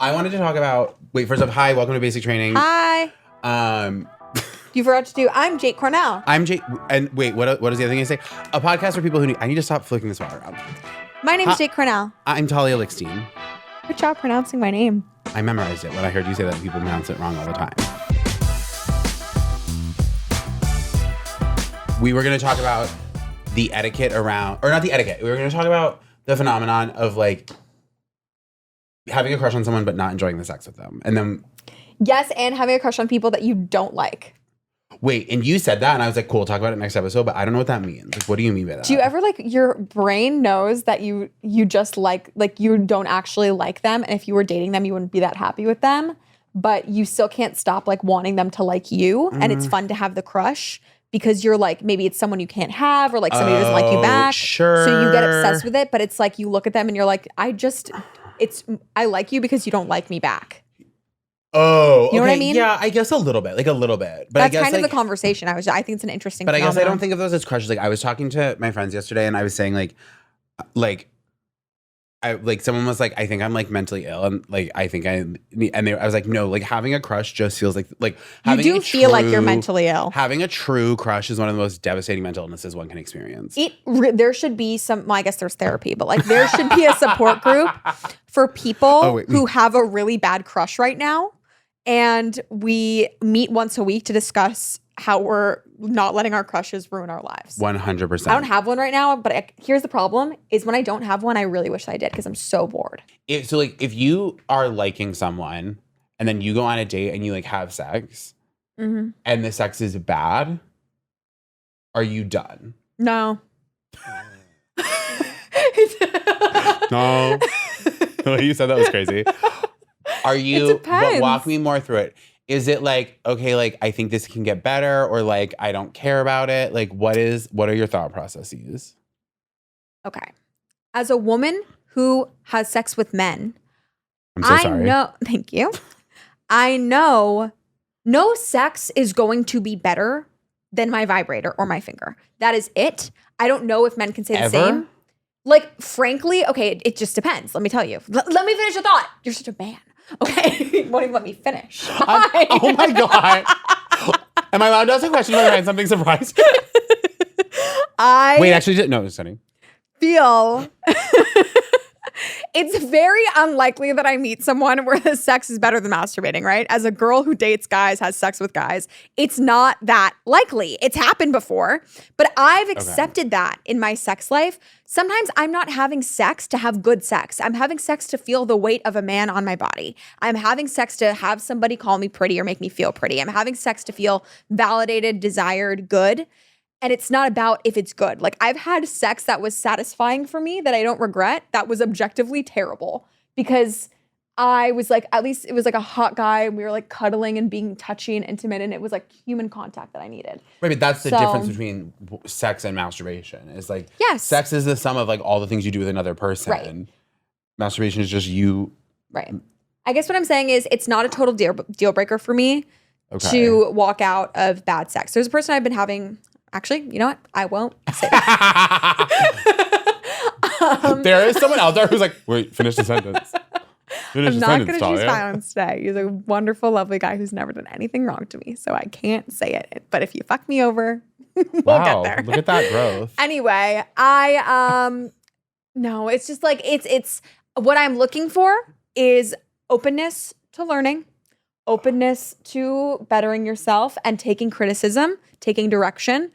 I wanted to talk about. Wait, first up, hi, welcome to Basic Training. Hi. You forgot to do. I'm Jake Cornell. I'm Jake. And wait, what is the other thing I say? A podcast for people who need. I need to stop flicking this water around. My name's Jake Cornell. I'm Talia Lickstein. Good job pronouncing my name. I memorized it when I heard you say that people pronounce it wrong all the time. We were going to talk about the etiquette around, or not the etiquette. We were going to talk about the phenomenon of like having a crush on someone but not enjoying the sex with them. And then yes, and having a crush on people that you don't like. Wait, and you said that, and I was like, cool, talk about it next episode, but I don't know what that means. Like, what do you mean by that? Do you ever, like, your brain knows that you just like you don't actually like them, and if you were dating them, you wouldn't be that happy with them, but you still can't stop, like, wanting them to like you, and it's fun to have the crush, because you're like, maybe it's someone you can't have, or like somebody who doesn't like you back. Sure. So you get obsessed with it, but it's like you look at them and you're like, I like you because you don't like me back. Oh, you know what I mean? Yeah, I guess a little bit. But that's I guess kind of like, the conversation. I think it's an interesting But phenomenon. I guess I don't think of those as crushes. Like I was talking to my friends yesterday and I was saying someone was like, I think I'm like mentally ill, and like I was like, no, like having a crush just feels like having you do feel like you're mentally ill. Having a true crush is one of the most devastating mental illnesses one can experience. There should be some. Well, I guess there's therapy, but like there should be a support group for people who have a really bad crush right now, and we meet once a week to discuss how we're not letting our crushes ruin our lives. 100%. I don't have one right now, but here's the problem is when I don't have one, I really wish I did because I'm so bored. So if you are liking someone and then you go on a date and you like have sex and the sex is bad, are you done? No. No. The way you said that was crazy. Are you, it depends. But walk me more through it. Is it like, okay, like I think this can get better, or like I don't care about it? Like what are your thought processes? Okay. As a woman who has sex with men, I'm so sorry. Thank you. I know no sex is going to be better than my vibrator or my finger. That is it. I don't know if men can say the same. Like, frankly, okay, it just depends. Let me tell you. Let me finish your thought. You're such a man. Okay, you won't even let me finish. Oh my God. Am I allowed to ask a question when I find something surprising? Wait, actually, no, just kidding. Feel it's very unlikely that I meet someone where the sex is better than masturbating, right? As a girl who dates guys, has sex with guys, it's not that likely. It's happened before, but I've accepted that in my sex life. Sometimes I'm not having sex to have good sex. I'm having sex to feel the weight of a man on my body. I'm having sex to have somebody call me pretty or make me feel pretty. I'm having sex to feel validated, desired, good. And it's not about if it's good. Like I've had sex that was satisfying for me that I don't regret. That was objectively terrible because I was like, at least it was like a hot guy. And we were like cuddling and being touchy and intimate. And it was like human contact that I needed. Right, but that's the difference between sex and masturbation. It's like, yes, sex is the sum of like all the things you do with another person. Right. Masturbation is just you. Right. I guess what I'm saying is it's not a total deal breaker for me to walk out of bad sex. There's a person I've been having. Actually, you know what? I won't say that. There is someone out there who's like, wait, finish the sentence. I'm not going to choose violence today. He's a wonderful, lovely guy who's never done anything wrong to me, so I can't say it. But if you fuck me over, we'll get there. Look at that growth. Anyway, no, it's just like, it's what I'm looking for is openness to learning, openness to bettering yourself and taking criticism, taking direction.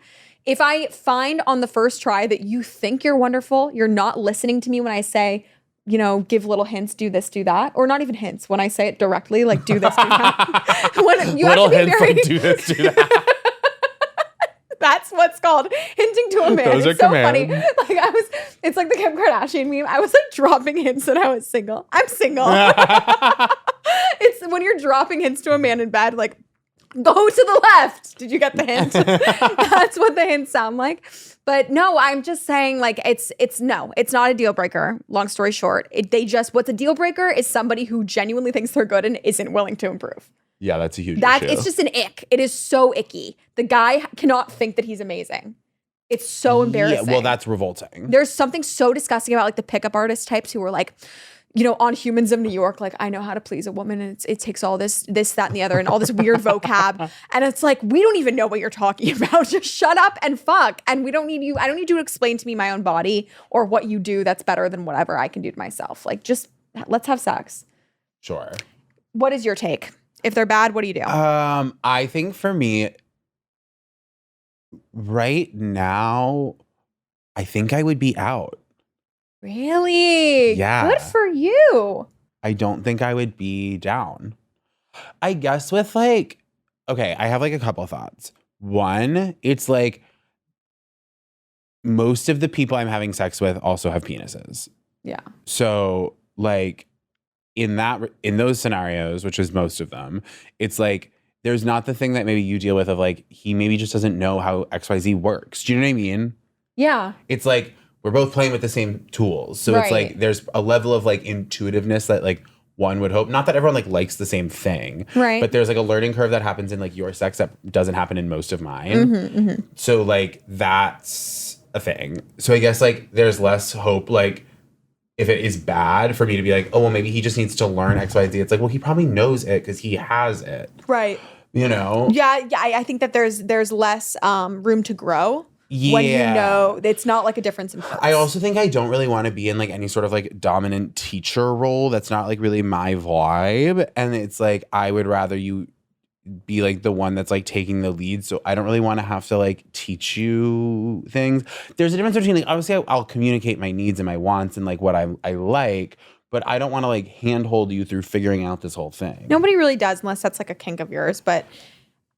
If I find on the first try that you think you're wonderful, you're not listening to me when I say, you know, give little hints, do this, do that, or not even hints when I say it directly, like do this, do that. When you little have to be hints, like do this, do that. That's what's called hinting to a man. Those it's are so commands. funny. Like it's like the Kim Kardashian meme. I was like dropping hints that I was single. I'm single. It's when you're dropping hints to a man in bed, like, go to the left. Did you get the hint? That's what the hints sound like. But no, I'm just saying like it's not a deal breaker. Long story short, what's a deal breaker is somebody who genuinely thinks they're good and isn't willing to improve. Yeah, that's a huge issue. It's just an ick. It is so icky. The guy cannot think that he's amazing. It's so embarrassing. Yeah, well, that's revolting. There's something so disgusting about like the pickup artist types who are like, on Humans of New York, like, I know how to please a woman, and it takes all this, that, and the other, and all this weird vocab. And it's like, we don't even know what you're talking about. Just shut up and fuck. And I don't need you to explain to me my own body or what you do that's better than whatever I can do to myself. Like, just let's have sex. Sure. What is your take? If they're bad, what do you do? I think for me, right now, I think I would be out. Really? Yeah. Good for you. I don't think I would be down. I guess with like, okay, I have like a couple thoughts. One, it's like most of the people I'm having sex with also have penises. Yeah. So like in those scenarios, which is most of them, it's like there's not the thing that maybe you deal with of like he maybe just doesn't know how XYZ works. Do you know what I mean? Yeah. It's like we're both playing with the same tools. So it's like there's a level of like intuitiveness that like one would hope. Not that everyone like likes the same thing. Right. But there's like a learning curve that happens in like your sex that doesn't happen in most of mine. So like that's a thing. So I guess like there's less hope like if it is bad for me to be like, oh, well, maybe he just needs to learn X, Y, Z. It's like, well, he probably knows it because he has it. Right. You know? Yeah. I think that there's less room to grow. Yeah. When you know it's not like a difference in parts. I also think I don't really want to be in like any sort of like dominant teacher role. That's not like really my vibe. And it's like I would rather you be like the one that's like taking the lead. So I don't really want to have to like teach you things. There's a difference between like obviously I'll communicate my needs and my wants and like what I like, but I don't want to like handhold you through figuring out this whole thing. Nobody really does unless that's like a kink of yours, but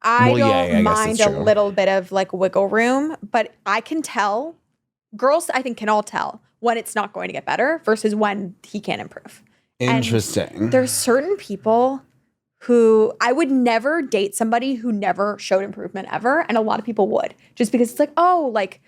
I don't mind a little bit of like wiggle room, but I can tell, girls I think can all tell when it's not going to get better versus when he can improve. Interesting. And there's certain people who I would never date somebody who never showed improvement ever. And a lot of people would just because it's like, oh, like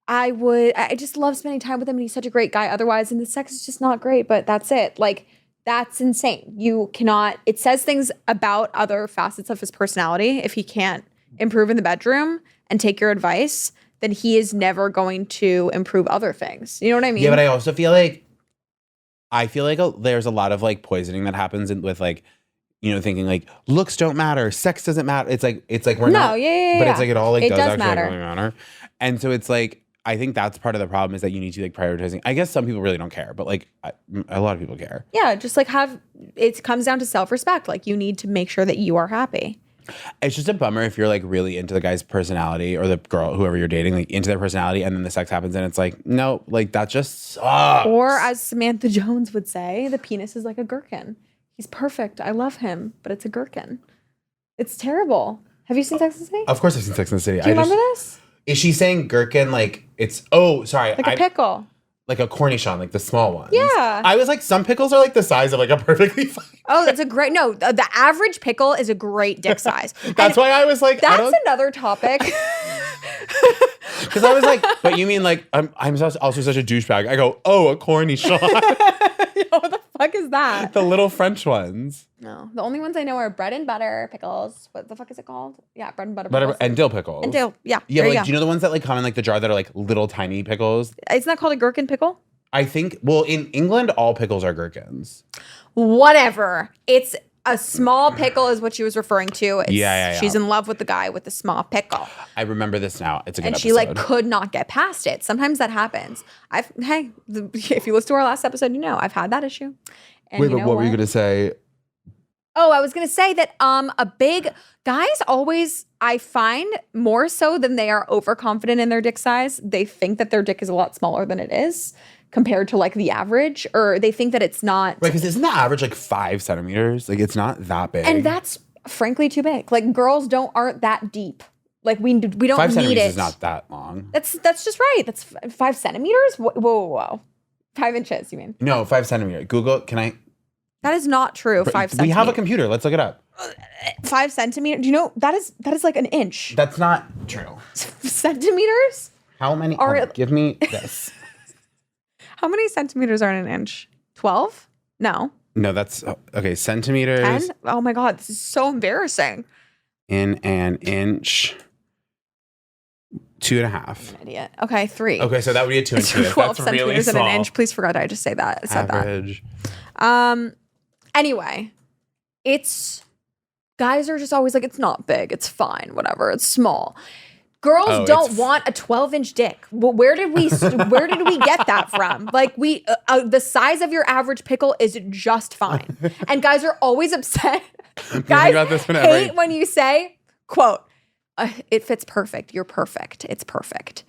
I just love spending time with him and he's such a great guy otherwise. And the sex is just not great, but that's it. Like, that's insane. You cannot, it says things about other facets of his personality. If he can't improve in the bedroom and take your advice, then he is never going to improve other things. You know what I mean? Yeah, but I also feel like, there's a lot of like poisoning that happens with like, thinking like looks don't matter, sex doesn't matter. It's like we're not. But it's like it all like does actually matter. Really matter. And so it's like, I think that's part of the problem is that you need to like prioritizing. I guess some people really don't care, but like a lot of people care. Yeah, just like it comes down to self-respect. Like you need to make sure that you are happy. It's just a bummer if you're like really into the guy's personality or the girl, whoever you're dating, like into their personality and then the sex happens and it's like, no, like that just sucks. Or as Samantha Jones would say, the penis is like a gherkin. He's perfect. I love him, but it's a gherkin. It's terrible. Have you seen Sex and the City? Of course I've seen Sex and the City. Do you remember this? Is she saying gherkin like it's, oh, sorry. Like a pickle. Like a cornichon, like the small ones. Yeah. I was like, some pickles are like the size of like a perfectly fine. Oh, that's a great, no, the average pickle is a great dick size. That's why I was like, that's another topic. Because I was like, but you mean like, I'm also such a douchebag. I go, oh, a cornichon. What the fuck is that? The little French ones. No, the only ones I know are bread and butter pickles. What the fuck is it called? Yeah, bread and butter pickles. And dill pickles. And dill, yeah. Yeah, but like, do you know the ones that like come in like the jar that are like little tiny pickles? Isn't that called a gherkin pickle? I think, well, in England, all pickles are gherkins. Whatever. It's a small pickle is what she was referring to. Yeah. She's in love with the guy with the small pickle. I remember this now. It's a good and episode. she like could not get past it. Sometimes that happens. If you listen to our last episode, you know I've had that issue. And wait, but what were you gonna say? Oh, I was gonna say that guys always, I find more so than they are overconfident in their dick size, they think that their dick is a lot smaller than it is compared to like the average, or they think that it's not. Right, because isn't the average like 5 centimeters? Like it's not that big. And that's frankly too big. Like girls aren't that deep. Like we don't 5 need it. centimeters is not that long. That's just right. That's 5 centimeters? Whoa. 5 inches, you mean? No, 5 centimeters. Google, can I? That is not true. 5 centimeters. We have a computer. Let's look it up. 5 centimeters. Do you know that is like an inch? That's not true. Centimeters? How many? Give me this. How many centimeters are in an inch? 12? No. No, that's okay. Centimeters. 10? Oh my God, this is so embarrassing. In an inch. 2.5. I'm an idiot. Okay, 3. Okay, so that would be a 2 inch. 12 That's centimeters really small. in an inch. Please forgot I just say that. I said Average. Anyway, guys are just always like, it's not big, it's fine, whatever, it's small. Girls don't want a 12-inch dick. Well, where did we get that from? Like the size of your average pickle is just fine. And guys are always upset. Guys hate when you say, quote, it fits perfect. You're perfect. It's perfect.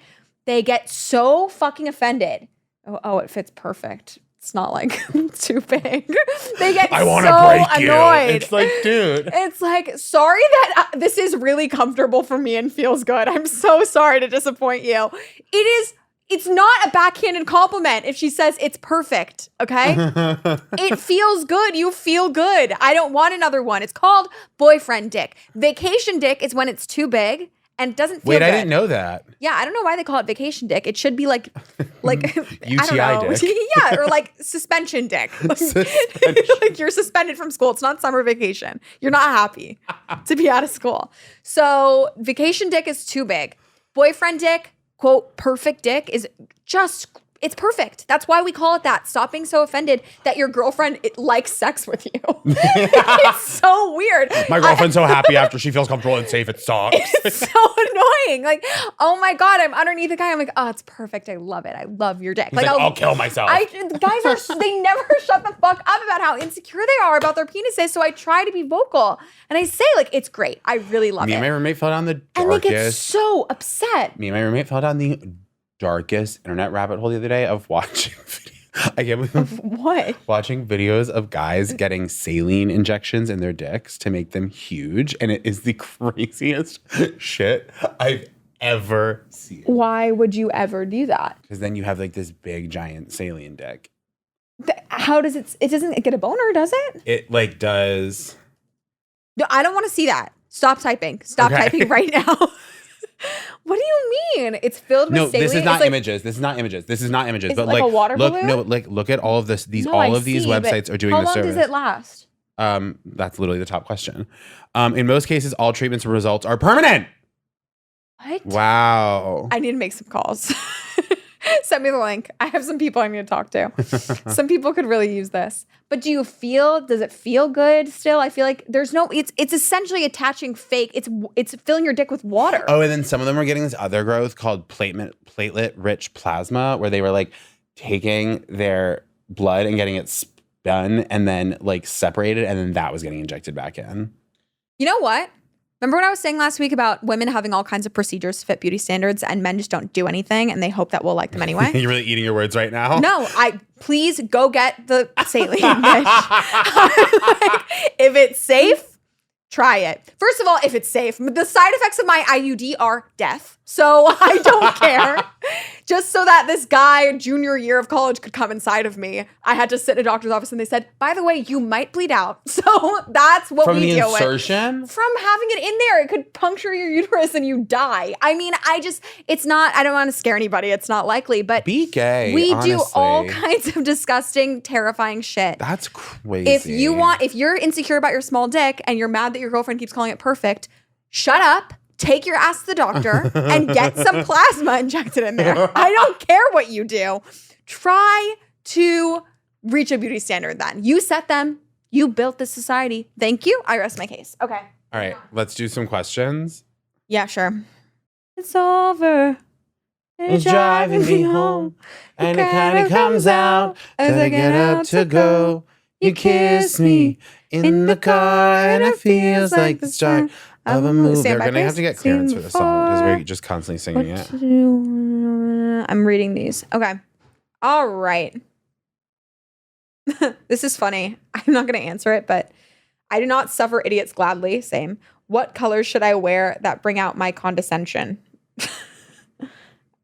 They get so fucking offended. Oh, it fits perfect. It's not like too big. They get so annoyed. It's like, dude. It's like, sorry that this is really comfortable for me and feels good. I'm so sorry to disappoint you. It's not a backhanded compliment if she says it's perfect, okay? It feels good. You feel good. I don't want another one. It's called boyfriend dick. Vacation dick is when it's too big and doesn't feel good. Wait, I didn't know that. Yeah, I don't know why they call it vacation dick. It should be like UTI I don't know. dick. Yeah, or like suspension dick. Like you're suspended from school. It's not summer vacation. You're not happy to be out of school. So vacation dick is too big. Boyfriend dick, quote, perfect dick is just, it's perfect. That's why we call it that. Stop being so offended that your girlfriend likes sex with you. It's so weird. My girlfriend's so happy after she feels comfortable and safe. It sucks. It's so annoying. Like, oh my God, I'm underneath the guy. I'm like, oh, it's perfect. I love it. I love your dick. He's like, I'll kill myself. They never shut the fuck up about how insecure they are about their penises. So I try to be vocal. And I say, like, it's great. I really love it. Me and my roommate fell down the darkest. And they get so upset. Me and my roommate fell down the darkest internet rabbit hole the other day of watching I can't believe what? Watching videos of guys getting saline injections in their dicks to make them huge, and it is the craziest shit I've ever seen. Why would you ever do that? Because then you have like this big giant saline dick. How does it doesn't get a boner, does it? It like does. No, I don't want to see that. Stop typing. Stop typing right now. What do you mean? It's filled with saline. This is not images. This is not images. This is not images. Is but it like a water balloon? Look at all of this. All of these websites are doing this service. How long does it last? That's literally the top question. In most cases, all treatments and results are permanent. What? Wow. I need to make some calls. Send me the link. I have some people I need to talk to. Some people could really use this. But does it feel good still? I feel like it's essentially attaching fake. It's filling your dick with water. Oh, and then some of them were getting this other growth called platelet-rich plasma, where they were like taking their blood and getting it spun and then like separated, and then that was getting injected back in. You know what? Remember what I was saying last week about women having all kinds of procedures to fit beauty standards and men just don't do anything and they hope that we'll like them anyway? You're really eating your words right now? No, please go get the saline, bitch. Like, if it's safe, try it. First of all, if it's safe, the side effects of my IUD are death. So I don't care. Just so that this guy, junior year of college, could come inside of me, I had to sit in a doctor's office and they said, by the way, you might bleed out. So that's what we deal with. From the insertion? From having it in there. It could puncture your uterus and you die. I mean, I don't want to scare anybody. It's not likely, but be gay, we honestly. do all kinds of disgusting, terrifying shit. That's crazy. If you're insecure about your small dick and you're mad that your girlfriend keeps calling it perfect, shut up. Take your ass to the doctor and get some plasma injected in there. I don't care what you do. Try to reach a beauty standard then. You set them. You built this society. Thank you. I rest my case. Okay. All right. Let's do some questions. Yeah, sure. It's over. It's driving me home. And it kind of comes out as I get up to go. You kiss me in the car and it feels like the start of a movie. They're going to have to get clearance for this song because we're just constantly singing it. I'm reading these. Okay. All right. This is funny. I'm not going to answer it, but I do not suffer idiots gladly. Same. What colors should I wear that bring out my condescension?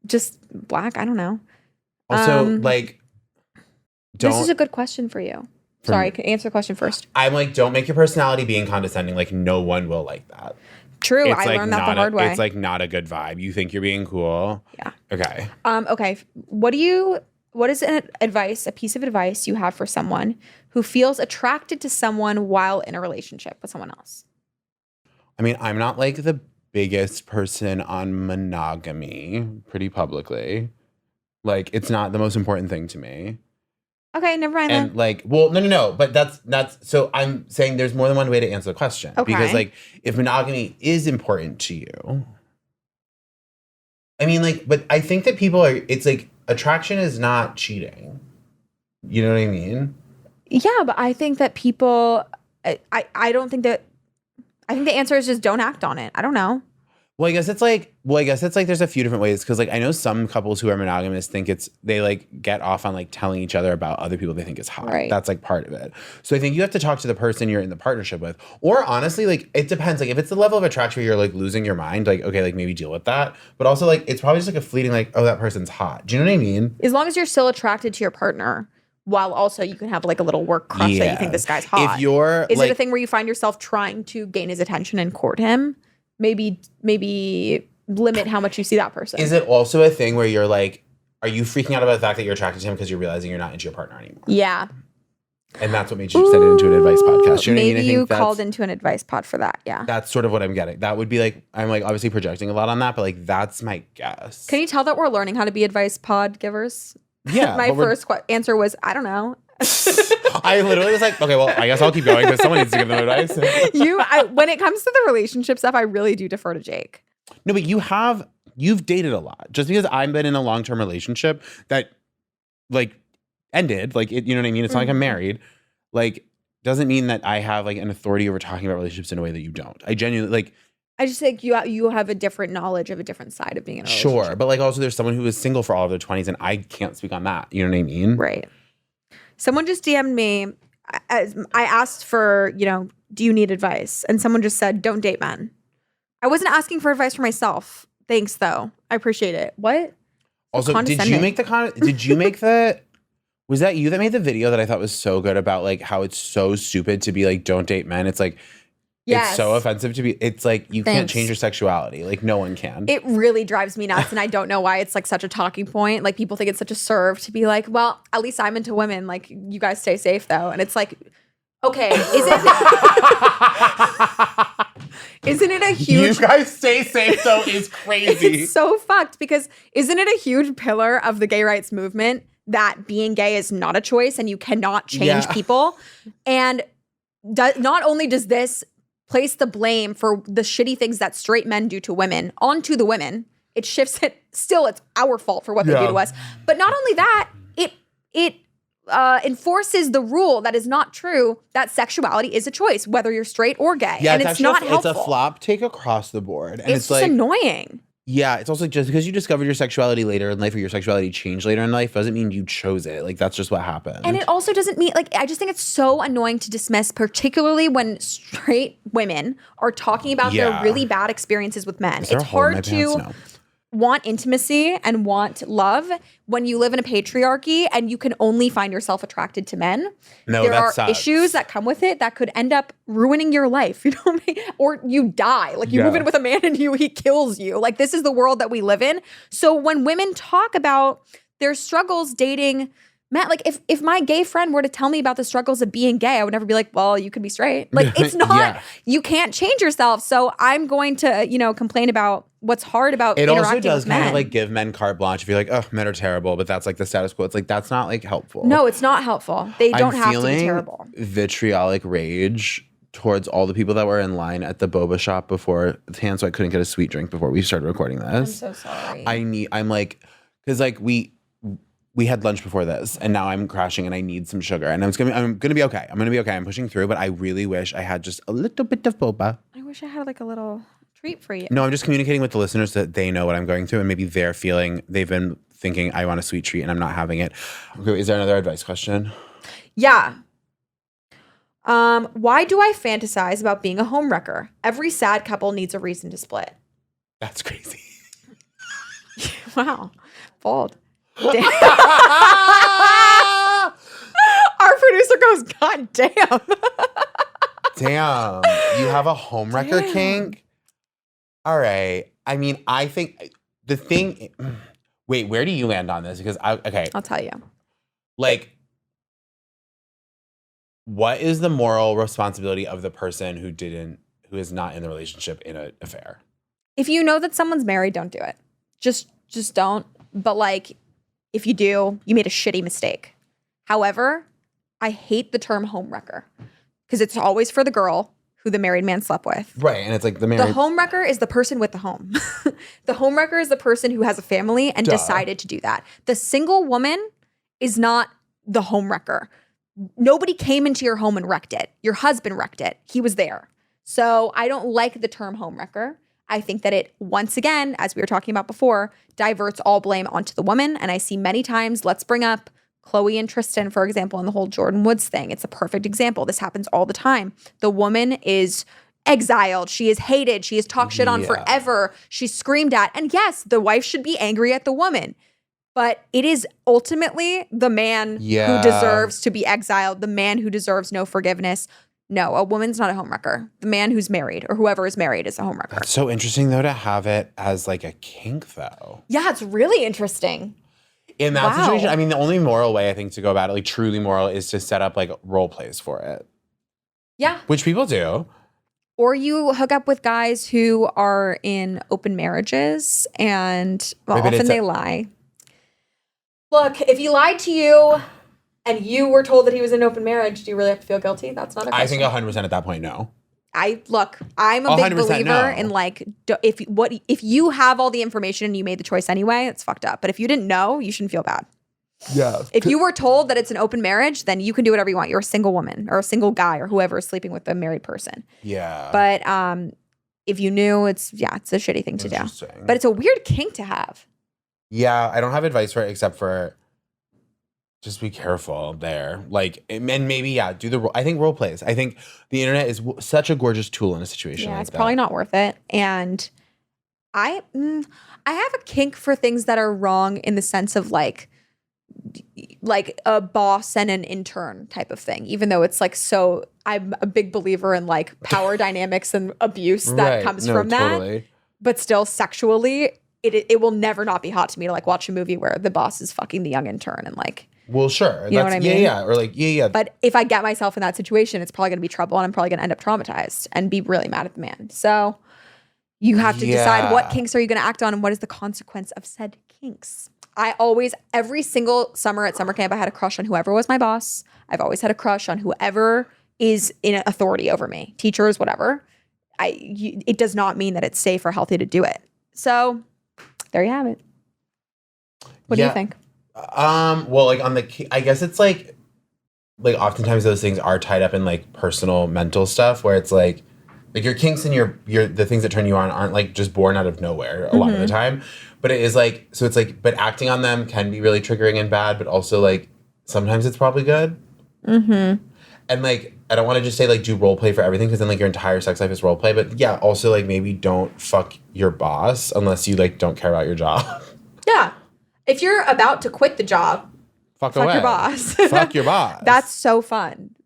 Just black? I don't know. Also, this is a good question for you. Sorry, can answer the question first. I'm like, don't make your personality being condescending. Like, no one will like that. True, I learned that the hard way. It's like not a good vibe. You think you're being cool. Yeah. Okay. Okay. What is a piece of advice you have for someone who feels attracted to someone while in a relationship with someone else? I mean, I'm not like the biggest person on monogamy pretty publicly. Like, it's not the most important thing to me. Okay, never mind And then. like, well, no. But that's so I'm saying there's more than one way to answer the question. Okay. Because like if monogamy is important to you, I mean, like, but I think that it's like attraction is not cheating. You know what I mean? Yeah, but I think that people, I don't think that, I think the answer is just don't act on it. I don't know. Well, I guess it's like there's a few different ways because like I know some couples who are monogamous think they like get off on like telling each other about other people they think is hot. Right. That's like part of it. So I think you have to talk to the person you're in the partnership with, or honestly, like it depends. Like if it's the level of attraction where you're like losing your mind, like okay, like maybe deal with that. But also like it's probably just like a fleeting like oh that person's hot. Do you know what I mean? As long as you're still attracted to your partner, while also you can have like a little work crush that you think this guy's hot. If you're is it a thing where you find yourself trying to gain his attention and court him? Maybe limit how much you see that person. Is it also a thing where you're like, are you freaking out about the fact that you're attracted to him because you're realizing you're not into your partner anymore? Yeah. And that's what made you send it into an advice podcast. You know maybe what I mean? you called into an advice pod for that. Yeah. That's sort of what I'm getting. That would be like, I'm like obviously projecting a lot on that, but like that's my guess. Can you tell that we're learning how to be advice pod givers? Yeah. My first answer was, I don't know. I literally was like, okay, well, I guess I'll keep going because someone needs to give them advice. When it comes to the relationship stuff, I really do defer to Jake. No, but you've dated a lot. Just because I've been in a long-term relationship that like ended, like it, you know what I mean? It's not like I'm married. Like doesn't mean that I have like an authority over talking about relationships in a way that you don't. I genuinely like. I just think you have a different knowledge of a different side of being in a relationship. Sure, but like also there's someone who was single for all of their 20s and I can't speak on that. You know what I mean? Right. Someone just DM'd me. I asked for, do you need advice? And someone just said, don't date men. I wasn't asking for advice for myself. Thanks, though. I appreciate it. What? Also, did you make was that you that made the video that I thought was so good about like how it's so stupid to be like, don't date men? It's like, yes. It's so offensive to be, it's like, you can't change your sexuality. Like no one can. It really drives me nuts. And I don't know why it's like such a talking point. Like people think it's such a serve to be like, well, at least I'm into women. Like you guys stay safe though. And it's like, okay, isn't it a huge... You guys stay safe though is crazy. It's so fucked because isn't it a huge pillar of the gay rights movement that being gay is not a choice and you cannot change people? And not only does this place the blame for the shitty things that straight men do to women onto the women, it shifts it. Still, it's our fault for what they do to us. But not only that, it enforces the rule that is not true that sexuality is a choice, whether you're straight or gay. Yeah, and it's not helpful. It's a flop take across the board. And it's just like annoying. Yeah, it's also just because you discovered your sexuality later in life or your sexuality changed later in life doesn't mean you chose it. Like that's just what happened. And it also doesn't mean like I just think it's so annoying to dismiss, particularly when straight women are talking about their really bad experiences with men. It's hard to want intimacy and want love when you live in a patriarchy and you can only find yourself attracted to men. No, there are issues that come with it that could end up ruining your life. You know what I mean? Or you die. Like you move in with a man and he kills you. Like this is the world that we live in. So when women talk about their struggles dating men, like if my gay friend were to tell me about the struggles of being gay, I would never be like, well, you could be straight. Like it's not, you can't change yourself. So I'm going to, complain about what's hard about it interacting also does with men. kind of like give men carte blanche if you're like, oh, men are terrible, but that's like the status quo. It's like that's not like helpful. No, it's not helpful. They don't have to be terrible. Vitriolic rage towards all the people that were in line at the boba shop before hand, so I couldn't get a sweet drink before we started recording this. I'm so sorry. I'm like, because like we had lunch before this and now I'm crashing and I need some sugar and I'm gonna be okay. I'm gonna be okay. I'm pushing through, but I really wish I had just a little bit of boba. I wish I had like a little treat for you. No, I'm just communicating with the listeners that they know what I'm going through and maybe they've been thinking I want a sweet treat and I'm not having it. Okay, is there another advice question? Yeah. Why do I fantasize about being a homewrecker? Every sad couple needs a reason to split. That's crazy. Wow. Bold. Damn. Our producer goes, God damn. Damn. You have a homewrecker kink? All right. I mean, I think the thing. Wait, where do you land on this? Because I'll tell you. Like, what is the moral responsibility of the person who is not in the relationship in an affair? If you know that someone's married, don't do it. Just don't. But like, if you do, you made a shitty mistake. However, I hate the term homewrecker because it's always for the girl who the married man slept with. Right. And it's like the married. The homewrecker is the person with the home. The homewrecker is the person who has a family and decided to do that. The single woman is not the homewrecker. Nobody came into your home and wrecked it. Your husband wrecked it. He was there. So I don't like the term homewrecker. I think that it, once again, as we were talking about before, diverts all blame onto the woman. And I see many times, let's bring up Chloe and Tristan, for example, in the whole Jordan Woods thing. It's a perfect example. This happens all the time. The woman is exiled. She is hated. She is talked shit on forever. She's screamed at. And yes, the wife should be angry at the woman. But it is ultimately the man who deserves to be exiled, the man who deserves no forgiveness. No, a woman's not a homewrecker. The man who's married or whoever is married is a homewrecker. It's so interesting, though, to have it as like a kink, though. Yeah, it's really interesting. In that situation, I mean, the only moral way I think to go about it, like truly moral, is to set up like role plays for it. Yeah. Which people do. Or you hook up with guys who are in open marriages and often they lie. Look, if he lied to you and you were told that he was in an open marriage, do you really have to feel guilty? That's not a question. I think 100% at that point, no. I'm a big believer in like, if you have all the information and you made the choice anyway, it's fucked up. But if you didn't know, you shouldn't feel bad. Yeah. If you were told that it's an open marriage, then you can do whatever you want. You're a single woman or a single guy or whoever is sleeping with a married person. Yeah. But if you knew, it's a shitty thing to do. But it's a weird kink to have. Yeah, I don't have advice for it except for just be careful there. Like, and maybe, do I think role plays. I think the internet is such a gorgeous tool in a situation like that. Yeah, it's probably not worth it. And I have a kink for things that are wrong in the sense of like a boss and an intern type of thing, even though it's like, so I'm a big believer in like power dynamics and abuse that comes from that. But still sexually, it will never not be hot to me to like watch a movie where the boss is fucking the young intern and like, well, sure. You know what I mean? Yeah. Or like, yeah. But if I get myself in that situation, it's probably going to be trouble and I'm probably going to end up traumatized and be really mad at the man. So you have to decide what kinks are you going to act on and what is the consequence of said kinks. Every single summer at summer camp, I had a crush on whoever was my boss. I've always had a crush on whoever is in authority over me, teachers, whatever. It does not mean that it's safe or healthy to do it. So there you have it. What do you think? Well, like on I guess it's like oftentimes those things are tied up in like personal mental stuff where it's like your kinks and your the things that turn you on aren't like just born out of nowhere a lot of the time. But it is like, so it's like, but acting on them can be really triggering and bad, but also like sometimes it's probably good. Mm-hmm. And like, I don't want to just say like do role play for everything because then like your entire sex life is role play. But yeah, also like maybe don't fuck your boss unless you like don't care about your job. Yeah. If you're about to quit the job, fuck your boss. Fuck your boss. That's so fun.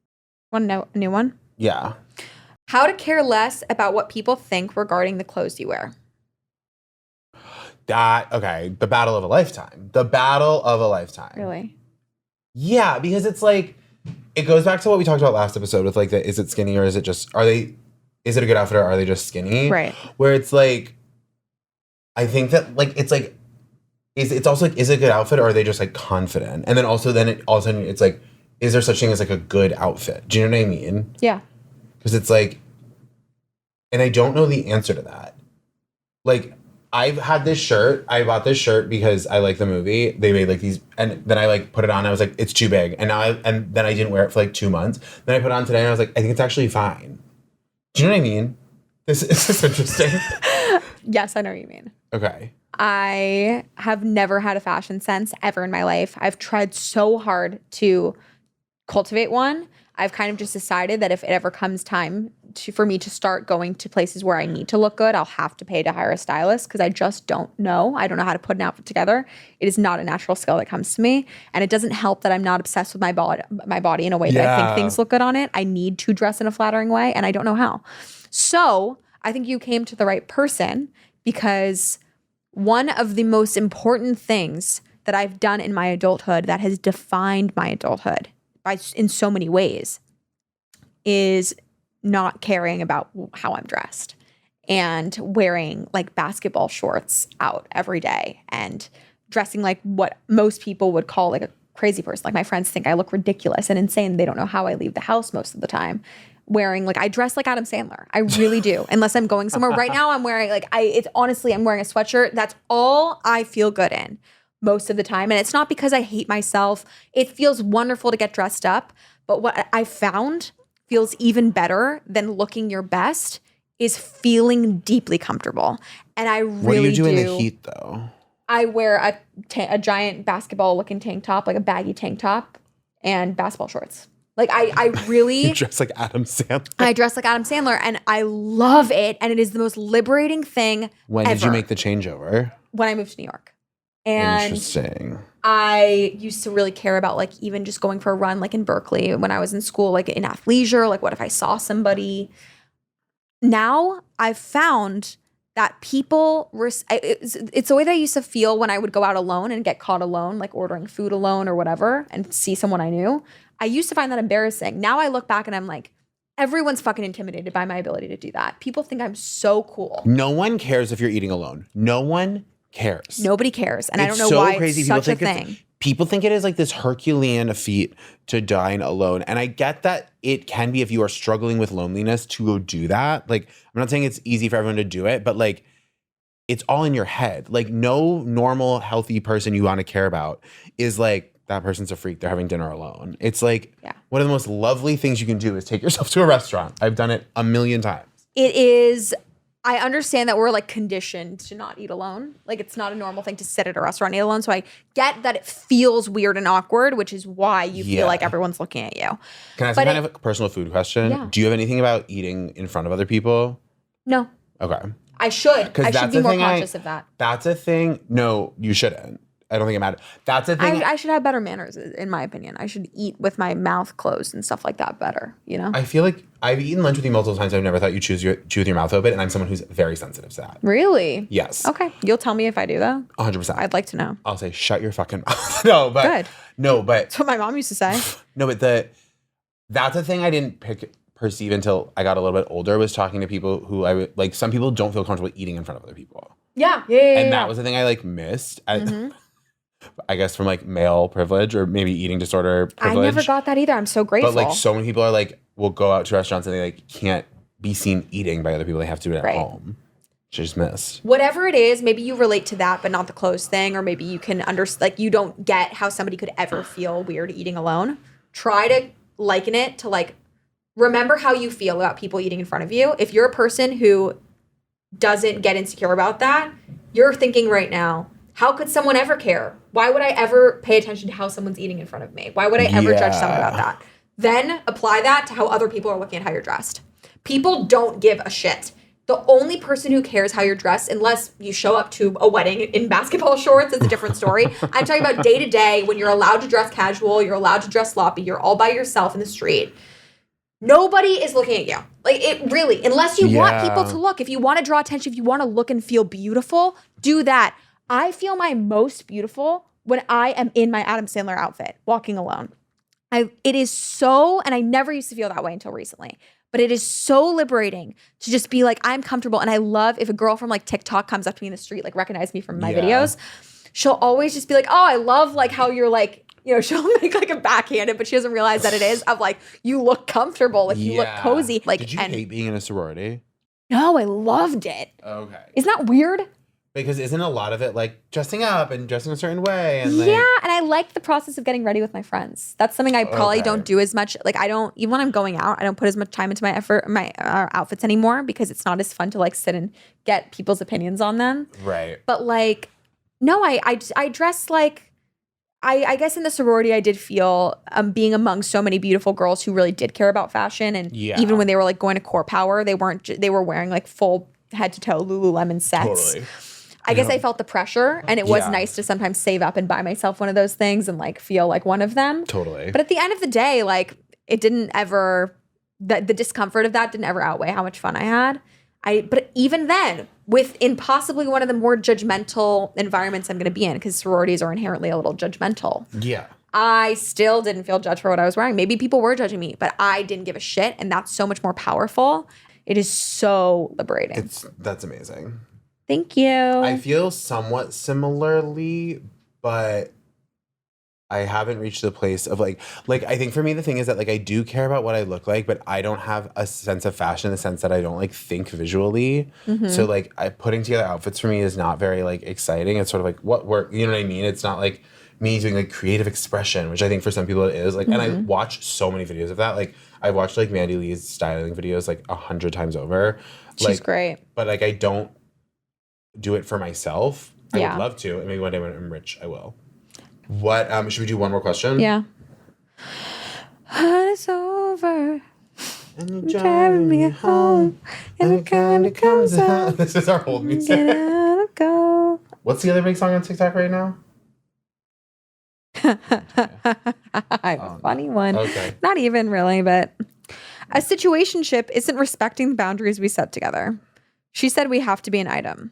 Want to know a new one? Yeah. How to care less about what people think regarding the clothes you wear. The battle of a lifetime. The battle of a lifetime. Really? Yeah, because it's like, it goes back to what we talked about last episode with like is it skinny or is it just, is it a good outfit or are they just skinny? Right. Where it's like, I think that like, it's like, it's also like, is it a good outfit or are they just like confident? And then all of a sudden it's like, is there such thing as like a good outfit? Do you know what I mean? Yeah. Because it's like, and I don't know the answer to that. Like, I've had this shirt. I bought this shirt because I like the movie. They made like these, and then I like put it on. I was like, it's too big. And then I didn't wear it for like 2 months. Then I put it on today and I was like, I think it's actually fine. Do you know what I mean? This is interesting. Yes, I know what you mean. Okay. I have never had a fashion sense ever in my life. I've tried so hard to cultivate one. I've kind of just decided that if it ever comes time for me to start going to places where I need to look good, I'll have to pay to hire a stylist because I just don't know. I don't know how to put an outfit together. It is not a natural skill that comes to me. And it doesn't help that I'm not obsessed with my body in a way that I think things look good on it. I need to dress in a flattering way and I don't know how. So I think you came to the right person because one of the most important things that I've done in my adulthood that has defined my adulthood in so many ways is not caring about how I'm dressed and wearing like basketball shorts out every day and dressing like what most people would call like a crazy person. Like my friends think I look ridiculous and insane. They don't know how I leave the house most of the time. Wearing like I dress like Adam Sandler. I really do. Unless I'm going somewhere. Right now I'm wearing like I'm wearing a sweatshirt. That's all I feel good in most of the time. And it's not because I hate myself. It feels wonderful to get dressed up. But what I found feels even better than looking your best is feeling deeply comfortable. And I really do. What do you do in the heat though? I wear a giant basketball looking tank top, like a baggy tank top and basketball shorts. Like I really You dress like Adam Sandler. I dress like Adam Sandler and I love it. And it is the most liberating thing When ever. did you make the changeover? When I moved to New York. And interesting. I used to really care about like even just going for a run like in Berkeley when I was in school, like in athleisure, like what if I saw somebody? Now I've found that people, it's the way that I used to feel when I would go out alone and get caught alone, like ordering food alone or whatever, and see someone I knew. I used to find that embarrassing. Now I look back and I'm like, everyone's fucking intimidated by my ability to do that. People think I'm so cool. No one cares if you're eating alone. No one cares. Nobody cares. And It's I don't know so why crazy. it's People such a think thing. People think it is like this Herculean feat to dine alone. And I get that it can be if you are struggling with loneliness to go do that. Like, I'm not saying it's easy for everyone to do it, but like, it's all in your head. Like, no normal, healthy person you want to care about is like, that person's a freak. They're having dinner alone. It's like, one of the most lovely things you can do is take yourself to a restaurant. I've done it a million times. It is. I understand that we're like conditioned to not eat alone. Like it's not a normal thing to sit at a restaurant and eat alone. So I get that it feels weird and awkward, which is why you feel like everyone's looking at you. Can I ask you kind of a personal food question? Yeah. Do you have anything about eating in front of other people? No. Okay. I should. I should be more conscious of that. That's a thing. No, you shouldn't. I don't think it matters. That's a thing. I should have better manners, in my opinion. I should eat with my mouth closed and stuff like that better, you know? I feel like I've eaten lunch with you multiple times. I've never thought you chew with your mouth open, and I'm someone who's very sensitive to that. Really? Yes. Okay. You'll tell me if I do that? 100%. I'd like to know. I'll say, shut your fucking mouth. No, but. Good. No, but. That's what my mom used to say. No, but that's a thing I didn't perceive until I got a little bit older, was talking to people who like, some people don't feel comfortable eating in front of other people. Yeah. And that was the thing I like missed. I guess from like male privilege or maybe eating disorder privilege. I never got that either. I'm so grateful. But like so many people are like, will go out to restaurants and they like can't be seen eating by other people. They have to do it at home. Which I just miss. Whatever it is, maybe you relate to that, but not the clothes thing. Or maybe you can like you don't get how somebody could ever feel weird eating alone. Try to liken it to like, remember how you feel about people eating in front of you. If you're a person who doesn't get insecure about that, you're thinking right now, how could someone ever care? Why would I ever pay attention to how someone's eating in front of me? Why would I ever judge someone about that? Then apply that to how other people are looking at how you're dressed. People don't give a shit. The only person who cares how you're dressed, unless you show up to a wedding in basketball shorts, is a different story. I'm talking about day to day when you're allowed to dress casual, you're allowed to dress sloppy, you're all by yourself in the street. Nobody is looking at you. Like it really, unless you want people to look. If you want to draw attention, if you want to look and feel beautiful, do that. I feel my most beautiful when I am in my Adam Sandler outfit, walking alone. It is so, and I never used to feel that way until recently, but it is so liberating to just be like, I'm comfortable. And I love if a girl from like TikTok comes up to me in the street, like recognize me from my videos, she'll always just be like, oh, I love like how you're like, you know, she'll make like a backhanded, but she doesn't realize that it is of like, you look comfortable, like you look cozy. Like, did you hate being in a sorority? No, I loved it. Okay. Isn't that weird? Because isn't a lot of it like dressing up and dressing a certain way? And like, and I like the process of getting ready with my friends. That's something I probably don't do as much. Like I don't, even when I'm going out, I don't put as much time into my outfits anymore because it's not as fun to like sit and get people's opinions on them. Right. But like, no, I dress like, I guess in the sorority I did feel being among so many beautiful girls who really did care about fashion. And even when they were like going to Core Power, they were wearing like full head to toe Lululemon sets. Totally. I guess I felt the pressure and it was nice to sometimes save up and buy myself one of those things and like feel like one of them. Totally. But at the end of the day, like it didn't ever, the discomfort of that didn't ever outweigh how much fun I had. But even then, within possibly one of the more judgmental environments I'm going to be in, because sororities are inherently a little judgmental. Yeah. I still didn't feel judged for what I was wearing. Maybe people were judging me, but I didn't give a shit. And that's so much more powerful. It is so liberating. That's amazing. Thank you. I feel somewhat similarly, but I haven't reached the place of like I think for me the thing is that like I do care about what I look like, but I don't have a sense of fashion in the sense that I don't like think visually. So like putting together outfits for me is not very like exciting. It's sort of like what work, you know what I mean? It's not like me doing like creative expression, which I think for some people it is. Like and I watch so many videos of that. Like I watched like Mandy Lee's styling videos like 100 times over. She's great. But like I don't do it for myself. I Yeah. would love to. And maybe one day when I'm rich, I will. What should we do one more question? Yeah. It's over. And you're driving me home. And it kind of comes out. This is our whole music. Go. What's the other big song on TikTok right now? I have a funny one. Okay. Not even really, but a situationship isn't respecting the boundaries we set together. She said we have to be an item.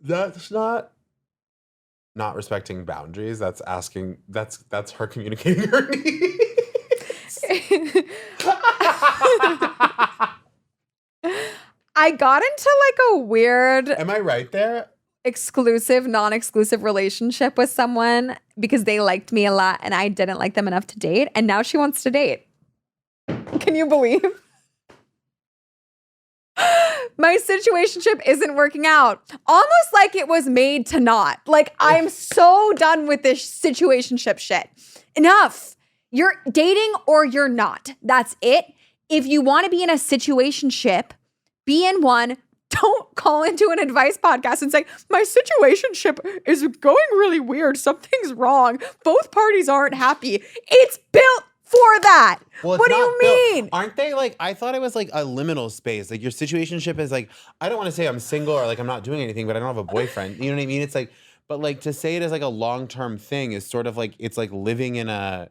That's not respecting boundaries. That's asking. That's her communicating her needs. I got into like a weird Am I right there? exclusive, non-exclusive relationship with someone because they liked me a lot and I didn't like them enough to date. And now she wants to date. Can you believe? My situationship isn't working out. Almost like it was made to not. Like, I'm so done with this situationship shit. Enough. You're dating or you're not. That's it. If you want to be in a situationship, be in one. Don't call into an advice podcast and say, my situationship is going really weird. Something's wrong. Both parties aren't happy. It's built for that. Well, what do you mean? Aren't they like, I thought it was like a liminal space. Like your situationship is like, I don't want to say I'm single or like I'm not doing anything, but I don't have a boyfriend. You know what I mean? It's like, but like to say it as like a long-term thing is sort of like, it's like living in a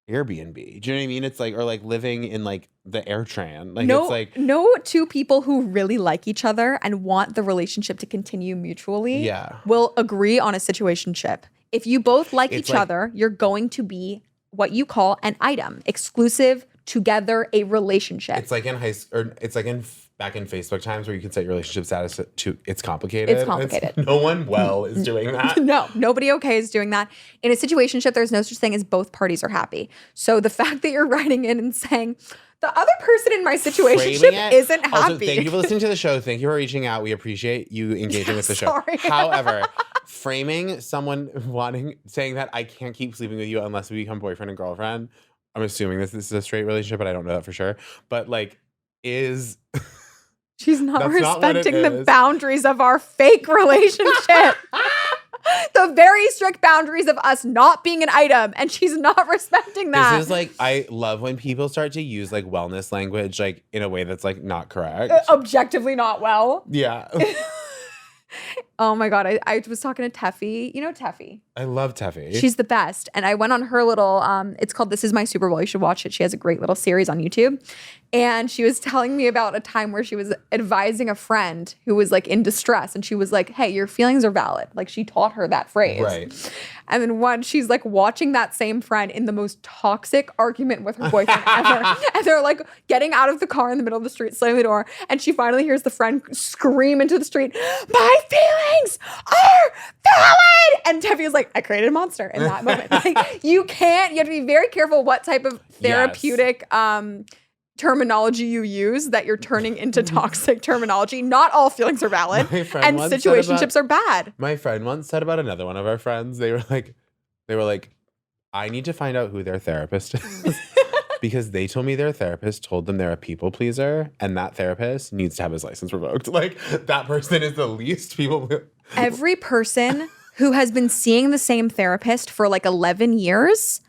Airbnb. Do you know what I mean? It's like, or like living in like the AirTran. Like it's like. No two people who really like each other and want the relationship to continue mutually will agree on a situationship. If you both like each other, you're going to be what you call an item, exclusive, together, a relationship. It's like in it's like in back in Facebook times where you can set your relationship status to it's complicated. It's complicated. No one is doing that. No, nobody okay is doing that. In a situationship, there's no such thing as both parties are happy. So the fact that you're writing in and saying, the other person in my situationship isn't happy. Also, thank you for listening to the show. Thank you for reaching out. We appreciate you engaging with the show. However, framing someone saying that I can't keep sleeping with you unless we become boyfriend and girlfriend. I'm assuming this is a straight relationship, but I don't know that for sure. But like, she's not respecting the boundaries of our fake relationship. The very strict boundaries of us not being an item, and she's not respecting that. This is like, I love when people start to use like wellness language like in a way that's like not correct. Objectively not well. Yeah. Oh my God. I was talking to Teffy. You know Teffy? I love Teffy. She's the best. And I went on her little, it's called This Is My Super Bowl. You should watch it. She has a great little series on YouTube. And she was telling me about a time where she was advising a friend who was like in distress. And she was like, hey, your feelings are valid. Like she taught her that phrase. Right. And then she's like watching that same friend in the most toxic argument with her boyfriend ever. And they're like getting out of the car in the middle of the street, slamming the door. And she finally hears the friend scream into the street, my feelings are valid. And Teffy was like, I created a monster in that moment. Like you have to be very careful what type of therapeutic terminology you use that you're turning into toxic terminology. Not all feelings are valid, and situationships are bad. My friend once said about another one of our friends, they were like, I need to find out who their therapist is because they told me their therapist told them they're a people pleaser and that therapist needs to have his license revoked. Like that person is the least people. Every person who has been seeing the same therapist for like 11 years,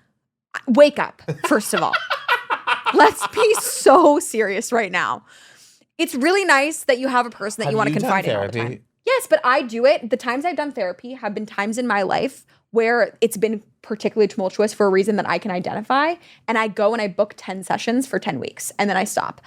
wake up, first of all. Let's be so serious right now. It's really nice that you have a person that you want to confide in all the time. Yes, but I do it. The times I've done therapy have been times in my life where it's been particularly tumultuous for a reason that I can identify. And I go and I book 10 sessions for 10 weeks and then I stop.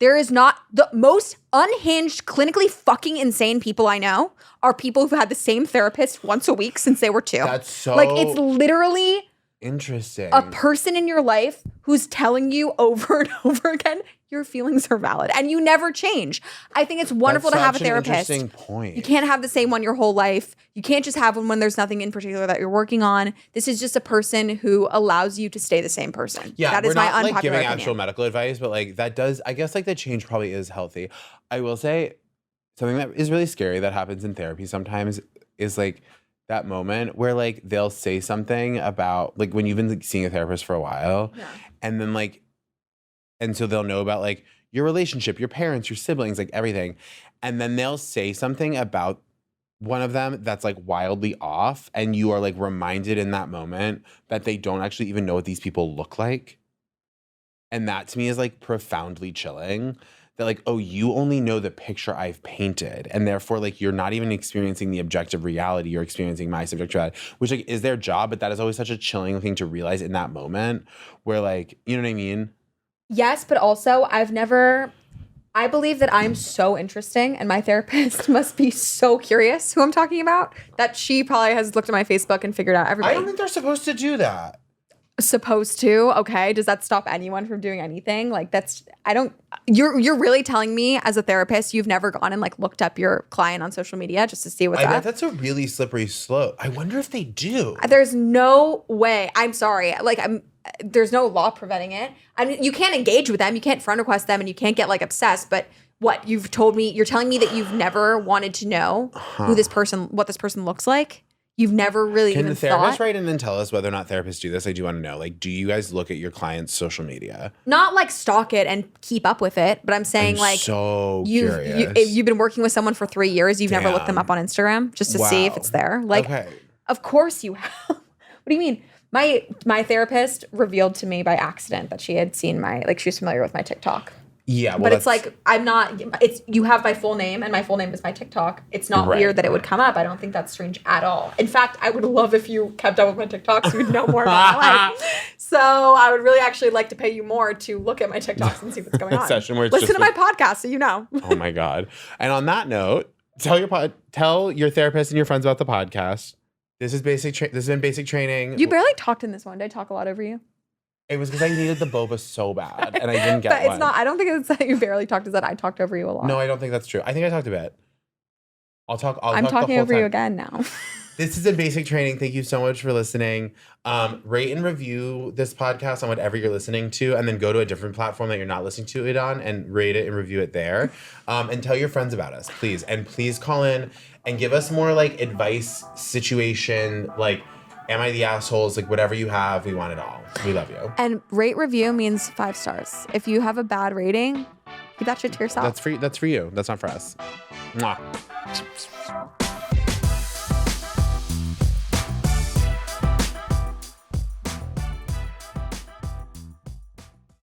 There is not the most unhinged, clinically fucking insane people I know are people who've had the same therapist once a week since they were 2. That's so like it's literally Interesting. A person in your life who's telling you over and over again your feelings are valid and you never change. I think it's wonderful to have a therapist. Interesting point. You can't have the same one your whole life. You can't just have one when there's nothing in particular that you're working on. This is just a person who allows you to stay the same person. Yeah, that is my unpopular like giving opinion. actual medical advice, but like that does, I guess like the change probably is healthy. I will say something that is really scary that happens in therapy sometimes is like that moment where like they'll say something about like when you've been like, seeing a therapist for a while, and then like, and so they'll know about like your relationship, your parents, your siblings, like everything, and then they'll say something about one of them that's like wildly off, and you are like reminded in that moment that they don't actually even know what these people look like, and that to me is like profoundly chilling. That like, oh, you only know the picture I've painted, and therefore like you're not even experiencing the objective reality, you're experiencing my subjective reality, which like is their job, but that is always such a chilling thing to realize in that moment where like, you know what I mean? Yes, but also I believe that I'm so interesting and my therapist must be so curious who I'm talking about that she probably has looked at my Facebook and figured out everybody. I don't think they're supposed to do that. Supposed to? Okay. Does that stop anyone from doing anything? Like you're really telling me as a therapist you've never gone and like looked up your client on social media just to see what's up? I bet that's a really slippery slope. I wonder if they do. There's no way. I'm sorry. There's no law preventing it. I mean, you can't engage with them. You can't friend request them and you can't get like obsessed. But what you're telling me that you've never wanted to know what this person looks like? You've never really even thought? Can the therapist write in and tell us whether or not therapists do this? I do want to know. Like, do you guys look at your clients' social media? Not like stalk it and keep up with it, but I'm saying you've been working with someone for 3 years. You've never looked them up on Instagram just to see if it's there. Like, Of course you have. What do you mean? My therapist revealed to me by accident that she had seen she was familiar with my TikTok. Yeah, well, but it's like you have my full name and my full name is my TikTok. It's not weird that it would come up. I don't think that's strange at all. In fact, I would love if you kept up with my TikTok so you'd know more about my life. So I would really actually like to pay you more to look at my TikToks and see what's going on. Session where it's listen to my podcast so you know. Oh my God. And on that note, tell your therapist and your friends about the podcast. This has been basic training. You barely talked in this one. Did I talk a lot over you? It was because I needed the boba so bad, and I didn't get but one. It's not. I don't think it's that you barely talked. It's that I talked over you a lot. No, I don't think that's true. I think I talked a bit. I'm talking the whole over time. you again now. This is a basic training. Thank you so much for listening. Rate and review this podcast on whatever you're listening to, and then go to a different platform that you're not listening to it on and rate it and review it there. And tell your friends about us, please. And please call in and give us more like advice, situation, like, am I the assholes? Like, whatever you have, we want it all. We love you. And rate review means 5 stars. If you have a bad rating, keep that shit to yourself. That's for you. That's not for us. Mwah.